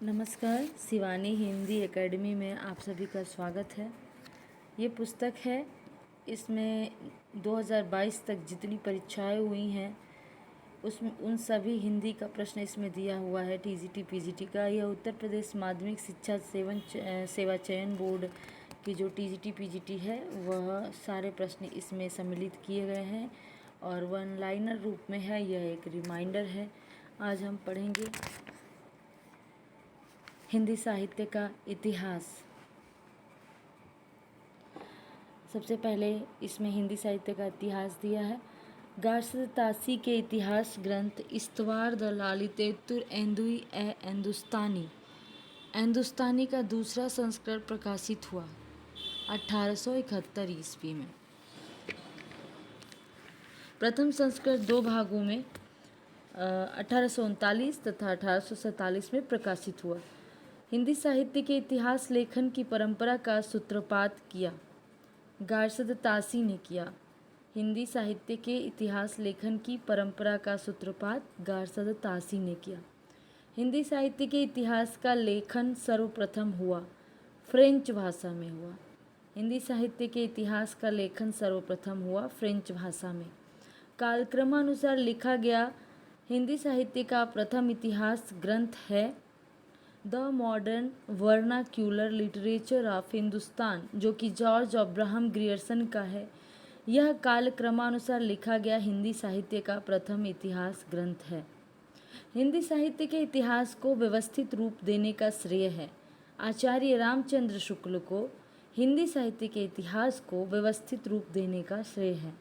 नमस्कार, शिवानी हिंदी एकेडमी में आप सभी का स्वागत है। ये पुस्तक है, इसमें 2022 तक जितनी परीक्षाएं हुई हैं उसमें उन सभी हिंदी का प्रश्न इसमें दिया हुआ है। टीजीटी पीजीटी का यह उत्तर प्रदेश माध्यमिक शिक्षा सेवा चयन बोर्ड की जो टीजीटी पीजीटी है वह सारे प्रश्न इसमें सम्मिलित किए गए हैं और वन लाइनर रूप में है। यह एक रिमाइंडर है। आज हम पढ़ेंगे हिंदी साहित्य का इतिहास। सबसे पहले इसमें हिंदी साहित्य का इतिहास दिया है। गार्सद तासी के इतिहास ग्रंथ इस्तवार द लालितेतुर एंदुई ए एंदुस्तानी का दूसरा संस्करण प्रकाशित हुआ 1871 ईस्वी में। प्रथम संस्करण 2 भागों में 1839 तथा 1847 में प्रकाशित हुआ। हिंदी साहित्य के इतिहास लेखन की परंपरा का सूत्रपात किया गार्सद तासी ने किया। हिंदी साहित्य के इतिहास लेखन की परंपरा का सूत्रपात गार्सद तासी ने किया। हिंदी साहित्य के इतिहास का लेखन सर्वप्रथम हुआ फ्रेंच भाषा में हुआ। हिंदी साहित्य के इतिहास का लेखन सर्वप्रथम हुआ फ्रेंच भाषा में। कालक्रमानुसार लिखा गया हिंदी साहित्य का प्रथम इतिहास ग्रंथ है the modern vernacular literature of Hindustan, जो कि जॉर्ज अब्राहम ग्रियर्सन का है। यह कालक्रमानुसार लिखा गया हिंदी साहित्य का प्रथम इतिहास ग्रंथ है। हिंदी साहित्य के इतिहास को व्यवस्थित रूप देने का श्रेय है आचार्य रामचंद्र शुक्ल को। हिंदी साहित्य के इतिहास को व्यवस्थित रूप देने का श्रेय है।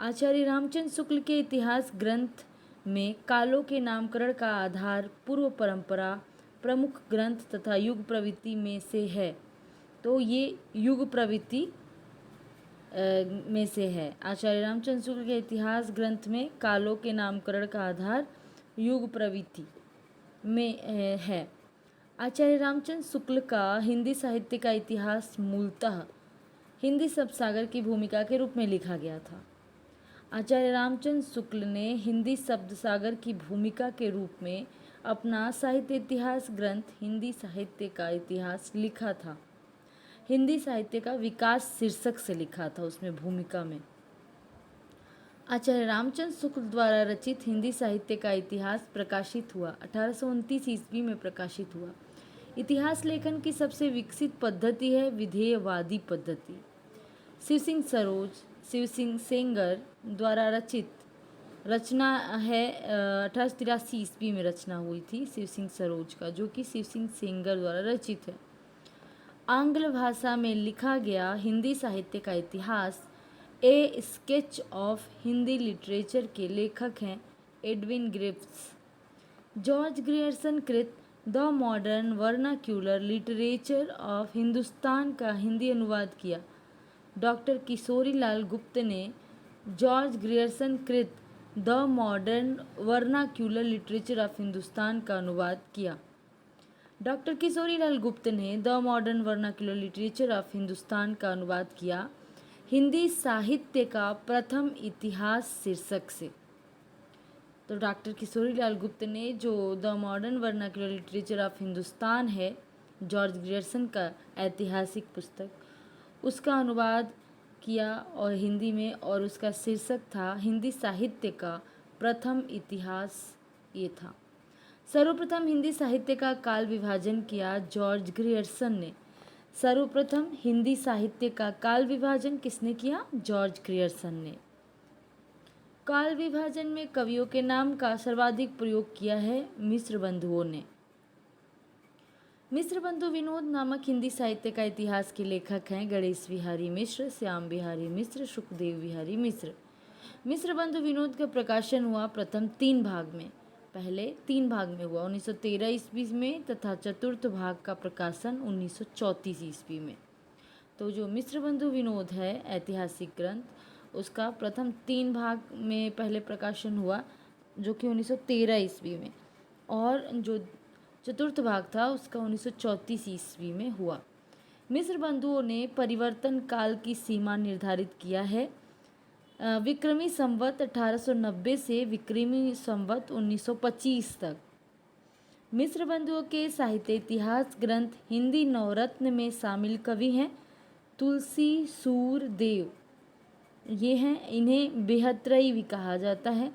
आचार्य रामचंद्र शुक्ल के इतिहास ग्रंथ में कालों के नामकरण का आधार पूर्व परंपरा, प्रमुख ग्रंथ तथा युग प्रवृत्ति में से है। तो ये युग प्रवृत्ति में से है। आचार्य रामचंद्र शुक्ल के इतिहास ग्रंथ में कालों के नामकरण का आधार युग प्रवृत्ति में है। आचार्य रामचंद्र शुक्ल का हिंदी साहित्य का इतिहास मूलतः हिंदी शब्दसागर की भूमिका के रूप में लिखा गया था। आचार्य रामचंद्र शुक्ल ने हिंदी शब्दसागर की भूमिका के रूप में अपना साहित्य इतिहास ग्रंथ हिंदी साहित्य का इतिहास लिखा था। हिंदी साहित्य का विकास शीर्षक से लिखा था उसमें भूमिका में। आचार्य रामचंद्र शुक्ल द्वारा रचित हिंदी साहित्य का इतिहास प्रकाशित हुआ 1829 ईस्वी में प्रकाशित हुआ। इतिहास लेखन की सबसे विकसित पद्धति है विधेयवादी पद्धति। शिव सिंह सरोज, शिव सिंह सेंगर द्वारा रचित रचना है। 1883 ईस्वी में रचना हुई थी शिव सिंह सरोज का, जो कि शिव सिंह सेंगर द्वारा रचित है। आंग्ल भाषा में लिखा गया हिंदी साहित्य का इतिहास ए स्केच ऑफ हिंदी लिटरेचर के लेखक हैं एडविन ग्रिफ्थ्स। जॉर्ज ग्रियर्सन कृत the modern vernacular literature of Hindustan का हिंदी अनुवाद किया। डॉक्टर किशोरीलाल गुप्त ने जॉर्ज ग्रियर्सन कृत the modern vernacular literature of Hindustan का अनुवाद किया। डॉक्टर किशोरीलाल गुप्त ने the modern vernacular literature of Hindustan का अनुवाद किया हिंदी साहित्य का प्रथम इतिहास शीर्षक से। तो डॉक्टर किशोरीलाल गुप्त ने जो the modern vernacular literature of Hindustan है, जॉर्ज ग्रियर्सन का ऐतिहासिक पुस्तक, उसका अनुवाद किया और हिंदी में, और उसका शीर्षक था हिंदी साहित्य का प्रथम इतिहास। ये था। सर्वप्रथम हिंदी साहित्य का काल विभाजन किया जॉर्ज ग्रियर्सन ने। सर्वप्रथम हिंदी साहित्य का काल विभाजन किसने किया? जॉर्ज ग्रियर्सन ने। काल विभाजन में कवियों के नाम का सर्वाधिक प्रयोग किया है मिश्र बंधुओं ने। मिश्र बंधु विनोद नामक हिंदी साहित्य का इतिहास के लेखक हैं गणेश बिहारी मिश्र, श्याम बिहारी मिश्र, सुखदेव बिहारी मिश्र। मिश्र बंधु विनोद का प्रकाशन हुआ प्रथम 3 भाग में। पहले 3 भाग में हुआ 1913 ईस्वी में तथा चतुर्थ भाग का प्रकाशन 1934 ईस्वी में। तो जो मिश्र बंधु विनोद है ऐतिहासिक ग्रंथ, उसका प्रथम 3 भाग में पहले प्रकाशन हुआ जो कि 1913 ईस्वी में, और जो चतुर्थ भाग था उसका 1934 ईस्वी में हुआ। मिश्र बंधुओं ने परिवर्तन काल की सीमा निर्धारित किया है विक्रमी संवत 1890 से विक्रमी संवत 1925 तक। मिश्र बंधुओं के साहित्य इतिहास ग्रंथ हिंदी नवरत्न में शामिल कवि हैं तुलसी सूरदेव, ये हैं। इन्हें बेहतरई भी कहा जाता है।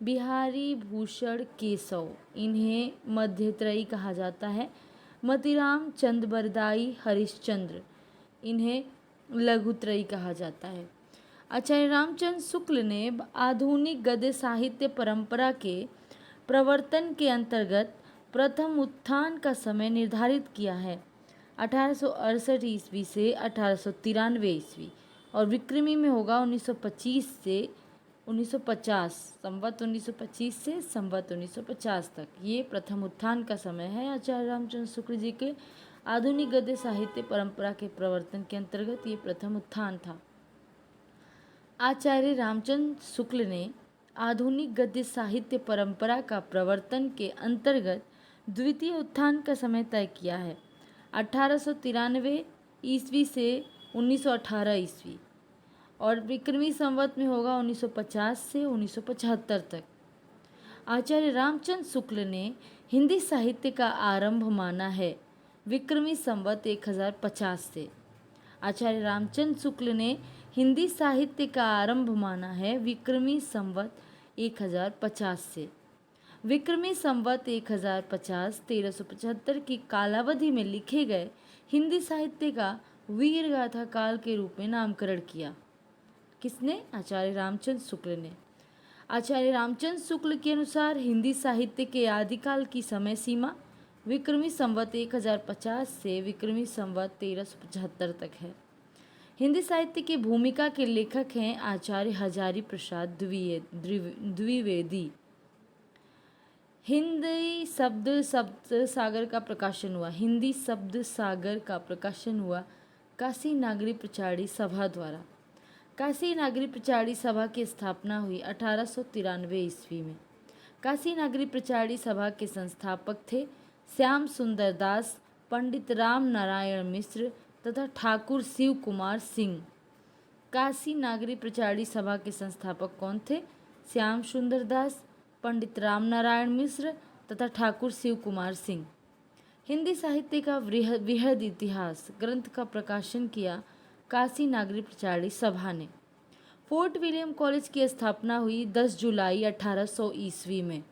बिहारी भूषण केशव, इन्हें मध्यत्रयी कहा जाता है। मतिराम चंद बरदाई हरिश्चंद्र, इन्हें लघुत्रयी कहा जाता है। आचार्य रामचंद्र शुक्ल ने आधुनिक गद्य साहित्य परंपरा के प्रवर्तन के अंतर्गत प्रथम उत्थान का समय निर्धारित किया है 1868 ईस्वी से 1893 ईस्वी, और विक्रमी में होगा 1925 से 1950, संवत 1925 से संवत 1950 तक। ये प्रथम उत्थान का समय है आचार्य रामचंद्र शुक्ल जी के आधुनिक गद्य साहित्य परंपरा के प्रवर्तन के अंतर्गत ये प्रथम उत्थान था। आचार्य रामचंद्र शुक्ल ने आधुनिक गद्य साहित्य परंपरा का प्रवर्तन के अंतर्गत द्वितीय उत्थान का समय तय किया है 1893 ईस्वी से 1918 ईस्वी, और विक्रमी संवत में होगा 1950 से 1975 तक। आचार्य रामचंद्र शुक्ल ने हिंदी साहित्य का आरंभ माना है विक्रमी संवत 1050 से। आचार्य रामचंद्र शुक्ल ने हिंदी साहित्य का आरंभ माना है विक्रमी संवत 1050 से। विक्रमी संवत 1050 1375 की कालावधि में लिखे गए हिंदी साहित्य का वीर गाथा काल के रूप में नामकरण किया। किसने? आचार्य रामचंद्र शुक्ल ने। आचार्य रामचंद्र शुक्ल के अनुसार हिंदी साहित्य के आदिकाल की समय सीमा विक्रमी संवत 1050 से विक्रमी संवत 1375 तक है। हिंदी साहित्य की भूमिका के लेखक हैं आचार्य हजारी प्रसाद द्विवेदी। हिंदी शब्द सागर का प्रकाशन हुआ, हिंदी शब्द सागर का प्रकाशन हुआ काशी नागरी प्रचारी सभा द्वारा। काशी नागरी प्रचारी सभा की स्थापना हुई 1893 ईस्वी में। काशी नागरी प्रचारी सभा के संस्थापक थे श्याम सुंदर दास, पंडित राम नारायण मिश्र तथा ठाकुर शिव कुमार सिंह। काशी नागरी प्रचारी सभा के संस्थापक कौन थे? श्याम सुंदर दास, पंडित राम नारायण मिश्र तथा ठाकुर शिव कुमार सिंह। हिंदी साहित्य का वृहद इतिहास ग्रंथ का प्रकाशन किया काशी नागरी प्रचारी सभा ने। फोर्ट विलियम कॉलेज की स्थापना हुई 10 जुलाई 1800 ईस्वी में।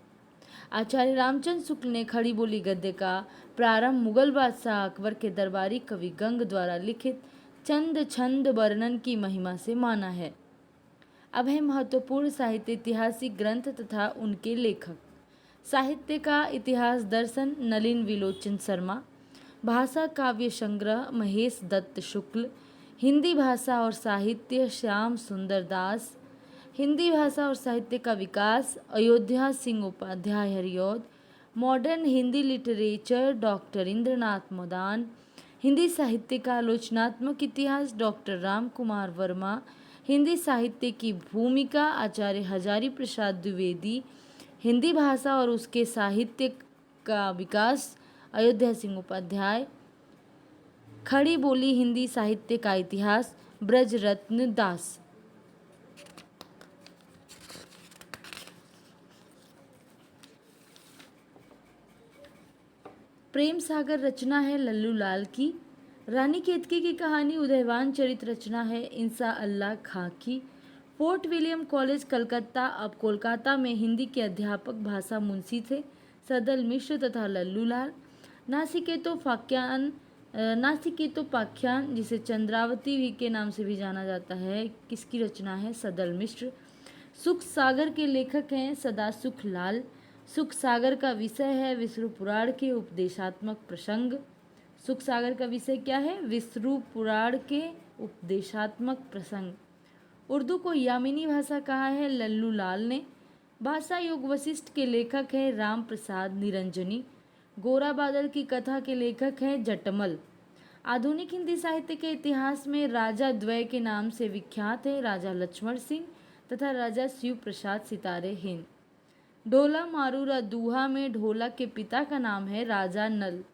आचार्य रामचंद्र शुक्ल ने खड़ी बोली गद्य का प्रारंभ मुगल बादशाह अकबर के दरबारी कवि गंग द्वारा लिखित चंद छंद वर्णन की महिमा से माना है। अब है महत्वपूर्ण साहित्य ऐतिहासिक ग्रंथ तथा उनके लेखक। साहित्य का इतिहास दर्शन नलिन विलोचन शर्मा, भाषा काव्य संग्रह महेश दत्त शुक्ल, हिंदी भाषा और साहित्य श्याम सुंदर दास, हिंदी भाषा और साहित्य का विकास Ayodhya Singh Upadhyay Hariaudh, modern Hindi literature doctor Indranath Madan, Hindi साहित्य का आलोचनात्मक इतिहास डॉक्टर राम कुमार वर्मा, हिंदी साहित्य की भूमिका आचार्य हजारी प्रसाद द्विवेदी, हिंदी भाषा और उसके साहित्य का विकास अयोध्या सिंह उपाध्याय, खड़ी बोली हिंदी साहित्य का इतिहास ब्रजरत्न दास। प्रेम सागर रचना है लल्लू लाल की। रानी केतकी की कहानी उदयवान चरित रचना है इंसा अल्लाह खां की। फोर्ट विलियम कॉलेज कलकत्ता, अब कोलकाता में हिंदी के अध्यापक भाषा मुंशी थे सदल मिश्र तथा लल्लू लाल। नासिकेतो पाख्यान जिसे चंद्रावती भी के नाम से भी जाना जाता है, किसकी रचना है? सदल मिश्र। सुख सागर के लेखक हैं सदासुख लाल। सुख सागर का विषय है विष्णु पुराण के उपदेशात्मक प्रसंग। सुख सागर का विषय क्या है? विष्णु पुराण के उपदेशात्मक प्रसंग। उर्दू को यामिनी भाषा कहा है लल्लू लाल ने। भाषा योग वशिष्ठ के लेखक हैं राम प्रसाद निरंजनी। गोरा बादल की कथा के लेखक हैं जटमल। आधुनिक हिंदी साहित्य के इतिहास में राजा द्वय के नाम से विख्यात है राजा लक्ष्मण सिंह तथा राजा शिव प्रसाद सितारे हिंद। ढोला मारूरा दूहा में ढोला के पिता का नाम है राजा नल।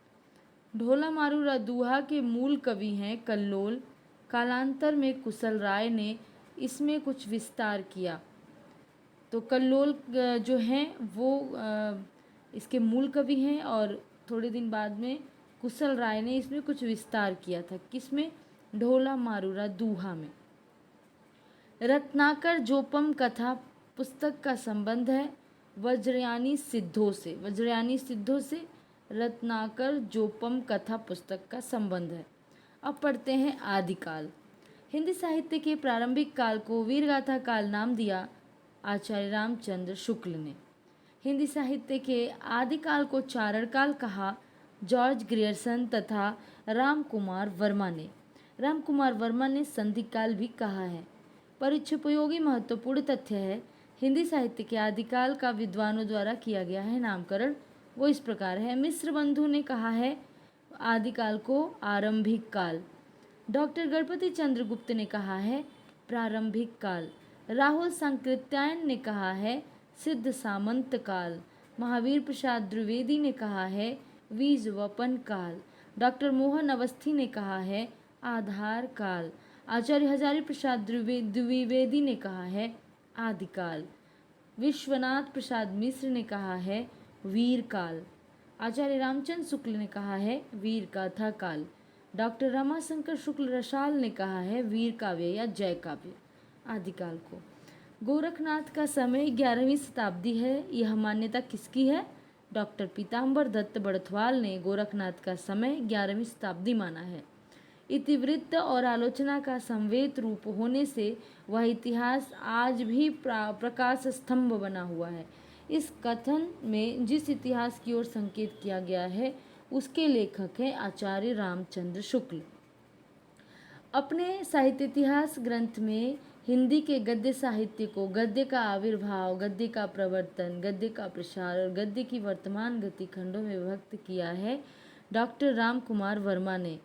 ढोला मारूरा दूहा के मूल कवि हैं कल्लोल। कालांतर में कुशल राय ने इसमें कुछ विस्तार किया। तो कल्लोल जो हैं वो इसके मूल कवि हैं और थोड़े दिन बाद में कुशल राय ने इसमें कुछ विस्तार किया था। किसमें? ढोला मारूरा दूहा में। रत्नाकर जोपम कथा पुस्तक का संबंध है वज्रयानी सिद्धों से। वज्रयानी सिद्धों से रत्नाकर जोपम कथा पुस्तक का संबंध है। अब पढ़ते हैं आदिकाल। हिंदी साहित्य के प्रारंभिक काल को वीरगाथा काल नाम दिया आचार्य रामचंद्र शुक्ल ने। हिंदी साहित्य के आदिकाल को चारण काल कहा जॉर्ज ग्रियर्सन तथा रामकुमार वर्मा ने। रामकुमार वर्मा ने संधि काल भी कहा है। परिच्छेदोपयोगी महत्वपूर्ण तथ्य है हिंदी साहित्य के आदिकाल का विद्वानों द्वारा किया गया है नामकरण। वो इस प्रकार है। मिश्र बंधु ने कहा है आदिकाल को आरंभिक काल। डॉक्टर गणपति चंद्र गुप्त ने कहा है प्रारंभिक काल। राहुल सांकृत्यायन ने कहा है सिद्ध सामंत काल। महावीर प्रसाद द्विवेदी ने कहा है बीजवपन काल। डॉक्टर मोहन अवस्थी ने कहा है आधार काल। आचार्य हजारी प्रसाद द्विवेदी ने कहा है आदिकाल। विश्वनाथ प्रसाद मिश्र ने कहा है वीर काल। आचार्य रामचंद्र शुक्ल ने कहा है वीर गाथा काल। डॉक्टर रमाशंकर शुक्ल रसाल ने कहा है वीर काव्य या जय काव्य आदिकाल को। गोरखनाथ का समय 11वीं शताब्दी है। यह मान्यता किसकी है? डॉक्टर पीताम्बर दत्त बड़थवाल ने गोरखनाथ का समय 11वीं शताब्दी माना है। इतिवृत्त और आलोचना का संवेद रूप होने से वह इतिहास आज भी प्रकाश स्तंभ बना हुआ है। इस कथन में जिस इतिहास की ओर संकेत किया गया है उसके लेखक हैं आचार्य रामचंद्र शुक्ल। अपने साहित्य इतिहास ग्रंथ में हिंदी के गद्य साहित्य को गद्य का आविर्भाव, गद्य का प्रवर्तन, गद्य का प्रसार और गद्य की वर्तमान गति खंडों में विभक्त किया है डॉक्टर रामकुमार वर्मा ने।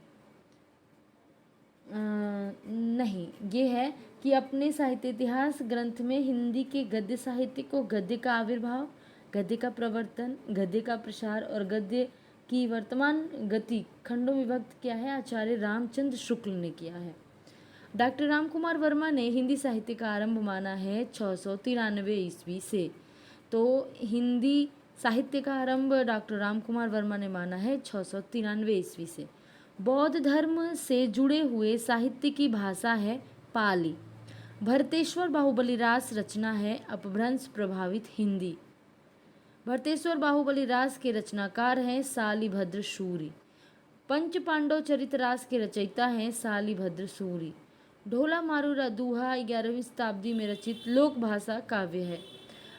नहीं, ये है कि अपने साहित्य इतिहास ग्रंथ में हिंदी के गद्य साहित्य को गद्य का आविर्भाव, गद्य का प्रवर्तन, गद्य का प्रसार और गद्य की वर्तमान गति खंडों में विभक्त किया है आचार्य रामचंद्र शुक्ल ने किया है। डॉक्टर रामकुमार वर्मा ने हिंदी साहित्य का आरंभ माना है 693 ईस्वी से। तो हिंदी साहित्य का आरंभ डॉक्टर रामकुमार वर्मा ने माना है 693 ईस्वी से। बौद्ध धर्म से जुड़े हुए साहित्य की भाषा है पाली। भरतेश्वर बाहुबली रास रचना है अपभ्रंश प्रभावित हिंदी। भरतेश्वर बाहुबली रास के रचनाकार हैं शालिभद्र सूरि। पंच पांडव चरित रास के रचयिता हैं शालिभद्र सूरि। ढोला मारूरा दूहा 11वीं शताब्दी में रचित लोक भाषा काव्य है।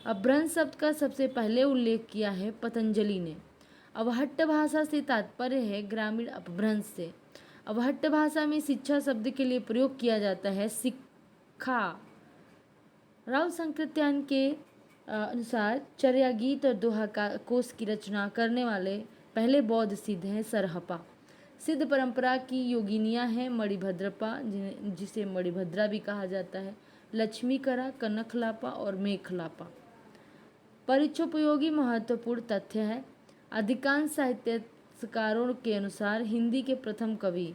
अपभ्रंश शब्द का सबसे पहले उल्लेख किया है पतंजलि ने। अवहट्ट भाषा से तात्पर्य है ग्रामीण अपभ्रंश से। अवहट्ट भाषा में शिक्षा शब्द के लिए प्रयोग किया जाता है शिक्षा। राहुल सांकृत्यायन के अनुसार चर्या गीत और दोहा का कोश की रचना करने वाले पहले बौद्ध सिद्ध हैं सरहपा। सिद्ध परंपरा की योगिनियाँ हैं मणिभद्रपा, जिसे मणिभद्रा भी कहा जाता है, लक्ष्मीकरा, कनकलापा और मेखलापा। परिच्छेदोपयोगी महत्वपूर्ण तथ्य है अधिकांश साहित्यकारों के अनुसार हिंदी के प्रथम कवि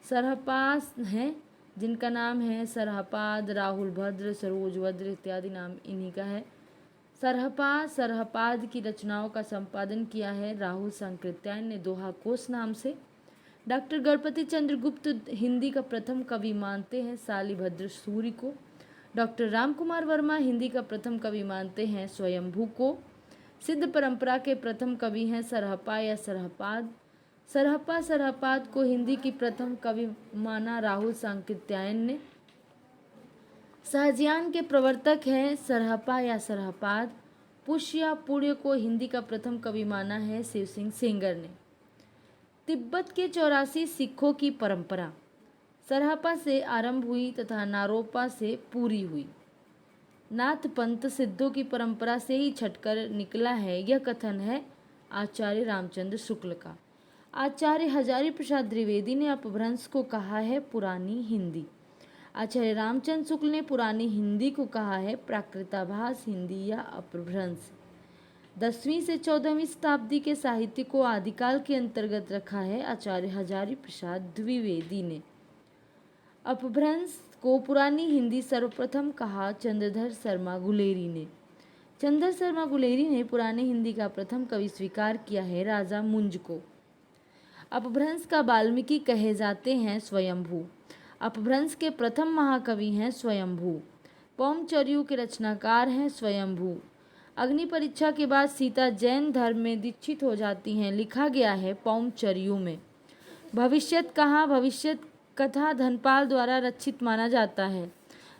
सरहपास हैं, जिनका नाम है सरहपाद, राहुल भद्र, सरोज भद्र इत्यादि नाम इन्हीं का है। सरहपाद की रचनाओं का संपादन किया है राहुल सांकृत्यायन ने दोहा कोश नाम से। डॉक्टर गणपति चंद्र गुप्त हिंदी का प्रथम कवि मानते हैं शालिभद्र सूरि को। डॉक्टर रामकुमार वर्मा हिंदी का प्रथम कवि मानते हैं स्वयंभू को। सिद्ध परंपरा के प्रथम कवि हैं सरहपा या सरहपाद। सरहपाद को हिंदी की प्रथम कवि माना राहुल सांकृत्यायन ने। सहजयान के प्रवर्तक हैं सरहपा या सरहपाद। पुष्य या पुण्य को हिंदी का प्रथम कवि माना है शिव सिंह सेंगर ने। तिब्बत के 84 सिखों की परंपरा सरहपा से आरंभ हुई तथा नारोपा से पूरी हुई। नाथ पंथ सिद्धों की परंपरा से ही छटकर निकला है, यह कथन है आचार्य रामचंद्र शुक्ल का। आचार्य हजारी प्रसाद द्विवेदी ने अपभ्रंश को कहा है पुरानी हिंदी। आचार्य रामचंद्र शुक्ल ने पुरानी हिंदी को कहा है प्राकृताभास हिंदी या अपभ्रंश। 10वीं से 14वीं शताब्दी के साहित्य को आदिकाल के अंतर्गत रखा है आचार्य हजारी प्रसाद द्विवेदी ने। अपभ्रंश को पुरानी हिंदी सर्वप्रथम कहा चंद्रधर शर्मा गुलेरी ने। चंद्र शर्मा गुलेरी ने पुराने हिंदी का प्रथम कवि स्वीकार किया है राजा मुंज को। अपभ्रंश का वाल्मीकि कहे जाते हैं स्वयंभू। अपभ्रंश के प्रथम महाकवि हैं स्वयंभू। पौमचर्यू के रचनाकार हैं स्वयंभू। अग्नि परीक्षा के बाद सीता जैन धर्म में दीक्षित हो जाती हैं, लिखा गया है पौमचर्यू में। भविष्यत कहा भविष्यत कथा धनपाल द्वारा रचित माना जाता है।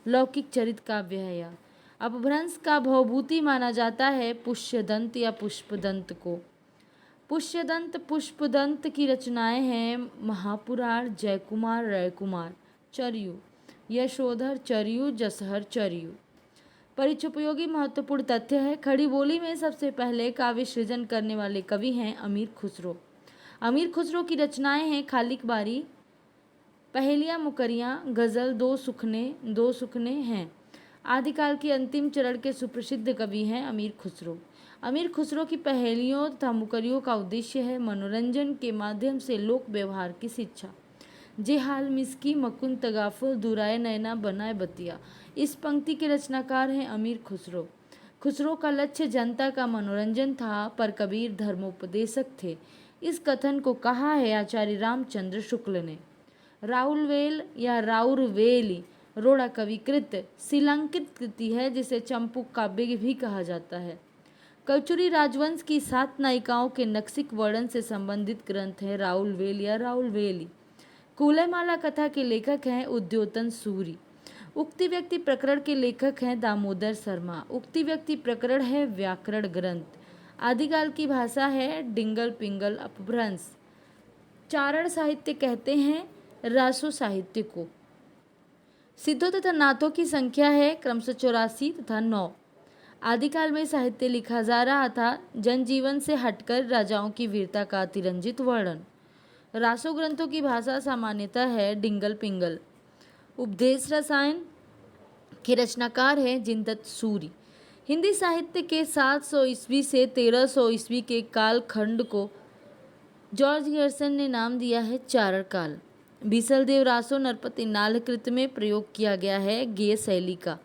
लौकिक चरित काव्य है यह। अपभ्रंश का भवभूति माना जाता है पुष्यदंत या पुष्पदंत को। पुष्यदंत पुष्पदंत की रचनाएं हैं महापुराण, जयकुमार, रयकुमार, चर्यू, यशोधर चर्यू, जसहर चर्यू। परिचयोपयोगी महत्वपूर्ण तथ्य है, खड़ी बोली में सबसे पहले काव्य सृजन करने वाले कवि हैं अमीर खुसरो। अमीर खुसरो की रचनाएं हैं खालिक बारी, पहेलियाँ मुकरियाँ, गज़ल, दो सुखने हैं। आदिकाल के अंतिम चरण के सुप्रसिद्ध कवि हैं अमीर खुसरो। अमीर खुसरो की पहेलियों तथा मुकरियों का उद्देश्य है मनोरंजन के माध्यम से लोक व्यवहार की शिक्षा। जे हाल मिसकी मकुन तगाफुल दुराए नैना बनाए बतिया, इस पंक्ति के रचनाकार हैं अमीर खुसरो। खुसरो का लक्ष्य जनता का मनोरंजन था, पर कबीर धर्मोपदेशक थे। इस कथन को कहा है आचार्य रामचंद्र शुक्ल ने। राउलवेल या राउरवेली रोड़ा कविकृत शिलांकित कृति है, जिसे चंपूक काव्य भी कहा जाता है। कलचुरी राजवंश की 7 नायिकाओं के नक्सिक वर्णन से संबंधित ग्रंथ है राउलवेल या राउलवेली। कूलयमाला कथा के लेखक हैं उद्योतन सूरी। उक्ति व्यक्ति प्रकरण के लेखक हैं दामोदर शर्मा। उक्ति व्यक्ति प्रकरण है व्याकरण ग्रंथ। आदिकाल की भाषा है डिंगल पिंगल अपभ्रंश। चारण साहित्य कहते हैं रासो साहित्य को। सिद्धों तथा नाथों की संख्या है क्रमशः 84 तथा 9। आदिकाल में साहित्य लिखा जा रहा था, जनजीवन से हटकर राजाओं की वीरता का अतिरंजित वर्णन। रासो ग्रंथों की भाषा सामान्यतः है डिंगल पिंगल। उपदेश रसायन के रचनाकार हैं जिनदत्त सूरी। हिंदी साहित्य के 700 ईस्वी से 1300 ईस्वी के कालखंड को जॉर्ज गैरसन ने नाम दिया है चारण काल। बीसलदेव रासो नरपति नाल कृत में प्रयोग किया गया है गेय शैली का।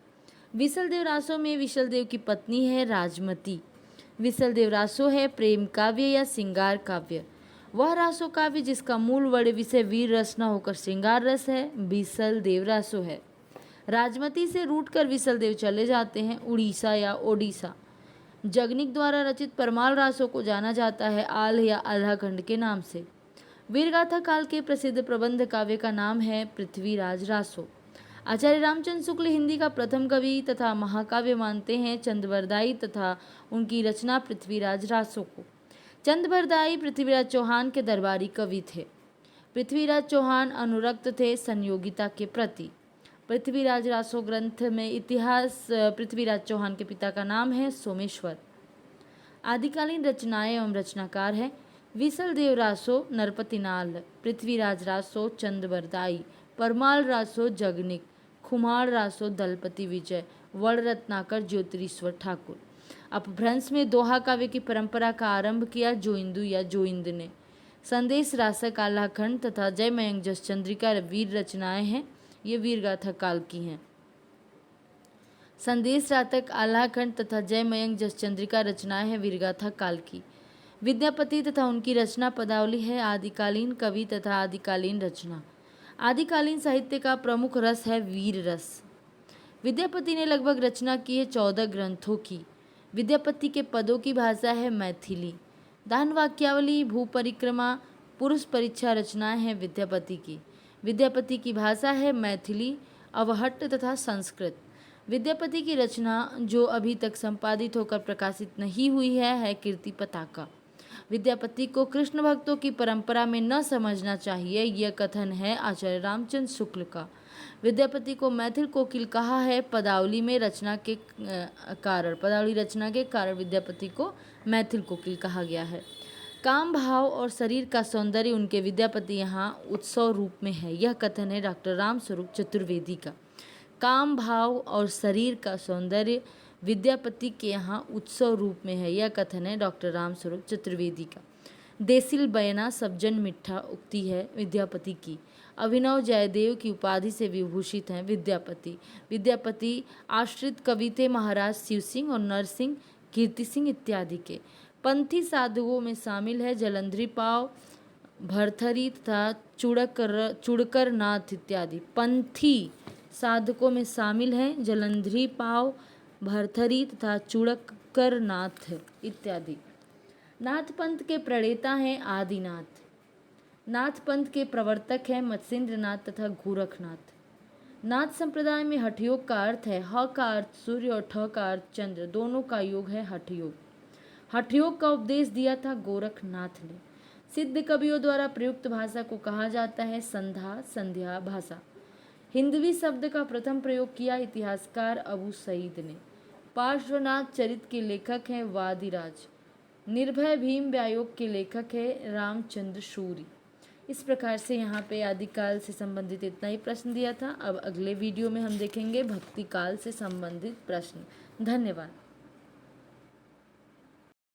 विसलदेव रासो में विसलदेव की पत्नी है राजमती। विसलदेव रासो है प्रेम काव्य या श्रृंगार काव्य। वह रासो काव्य जिसका मूल वर्ण विषय वीर रस न होकर श्रृंगार रस है, विसलदेव रासो है। राजमती से रूठकर विसलदेव चले जाते हैं उड़ीसा या ओडिशा। जगनिक द्वारा रचित परमाल रासो को जाना जाता है आल्ह या आल्हाखंड के नाम से। वीरगाथा काल के प्रसिद्ध प्रबंध काव्य का नाम है पृथ्वीराज रासो। आचार्य रामचंद्र शुक्ल हिंदी का प्रथम कवि तथा महाकाव्य मानते हैं चंदबरदाई तथा उनकी रचना पृथ्वीराज रासो को। चंदबरदाई पृथ्वीराज चौहान के दरबारी कवि थे। पृथ्वीराज चौहान अनुरक्त थे संयोगिता के प्रति। पृथ्वीराज रासो ग्रंथ में इतिहास पृथ्वीराज चौहान के पिता का नाम है सोमेश्वर। आदिकालीन रचनाएं एवं रचनाकार हैं विसलदेव रासो नरपतिनाल, पृथ्वीराज रासो चंदबरदाई, परमाल रासो जगनिक, खुमार रासो दलपति विजय, वर्ण रत्नाकर ज्योतिरीश्वर ठाकुर। अपभ्रंश में दोहा काव्य की परंपरा का आरंभ किया जोइंदू या जोइंद ने। संदेश रासक आल्हाखंड तथा जय मयंक जस चंद्रिका वीर रचनाएं हैं, ये वीरगाथा काल की हैं। संदेश रातक आल्हाखंड तथा जय मयंक जस चंद्रिका रचनाएं हैं वीरगाथा काल की। विद्यापति तथा उनकी रचना पदावली है आदिकालीन कवि तथा आदिकालीन रचना। आदिकालीन साहित्य का प्रमुख रस है वीर रस। विद्यापति ने लगभग रचना की है 14 ग्रंथों की। विद्यापति के पदों की भाषा है मैथिली। दान वाक्यावली, भू परिक्रमा, पुरुष परीक्षा रचनाएं हैं विद्यापति की। विद्यापति की भाषा है मैथिली, अवहट्ट तथा संस्कृत। विद्यापति की रचना जो अभी तक संपादित होकर प्रकाशित नहीं हुई है कीर्ति पताका। विद्यापति को कृष्ण भक्तों की परंपरा में न समझना चाहिए, यह कथन है आचार्य रामचंद्र शुक्ल का। विद्यापति को मैथिल कोकिल कहा है पदावली में रचना के कारण। पदावली रचना के कारण विद्यापति को मैथिल कोकिल कहा गया है। काम भाव और शरीर का सौंदर्य उनके विद्यापति यहाँ उत्सव रूप में है, यह कथन है डॉक्टर रामस्वरूप चतुर्वेदी का। काम भाव और शरीर का सौंदर्य विद्यापति के यहाँ उत्सव रूप में है, यह कथन है डॉक्टर रामस्वरूप चतुर्वेदी का। देसिल बयना सबजन मिठा उक्ति है विद्यापति की। अभिनव जयदेव की उपाधि से विभूषित हैं विद्यापति। विद्यापति आश्रित कवि थे महाराज शिव सिंह और नरसिंह कीर्ति सिंह इत्यादि के। पंथी साधुओं में शामिल है जलंधरी पाव, भरथरी तथा चुड़कर नाथ इत्यादि। पंथी साधकों में शामिल हैं जलंधरी पाव, भरथरी तथा चुड़कर नाथ इत्यादि। नाथ पंथ के प्रणेता हैं आदिनाथ। नाथ पंथ के प्रवर्तक हैं मत्स्येंद्र नाथ तथा गोरखनाथ। नाथ संप्रदाय में हठयोग का अर्थ है ह का अर्थ सूर्य और ठ का अर्थ चंद्र, दोनों का योग है हठयोग। हठयोग का उपदेश दिया था गोरखनाथ ने। सिद्ध कवियों द्वारा प्रयुक्त भाषा को कहा जाता है संधा संध्या भाषा। हिंदवी शब्द का प्रथम प्रयोग किया इतिहासकार अबू सईद ने। पार्श्वनाथ चरित के लेखक हैं वादिराज। निर्भय भीम व्यायोग के लेखक है रामचंद्र सूरी। इस प्रकार से यहाँ पे आदिकाल से संबंधित इतना ही प्रश्न दिया था। अब अगले वीडियो में हम देखेंगे भक्ति काल से संबंधित प्रश्न। धन्यवाद।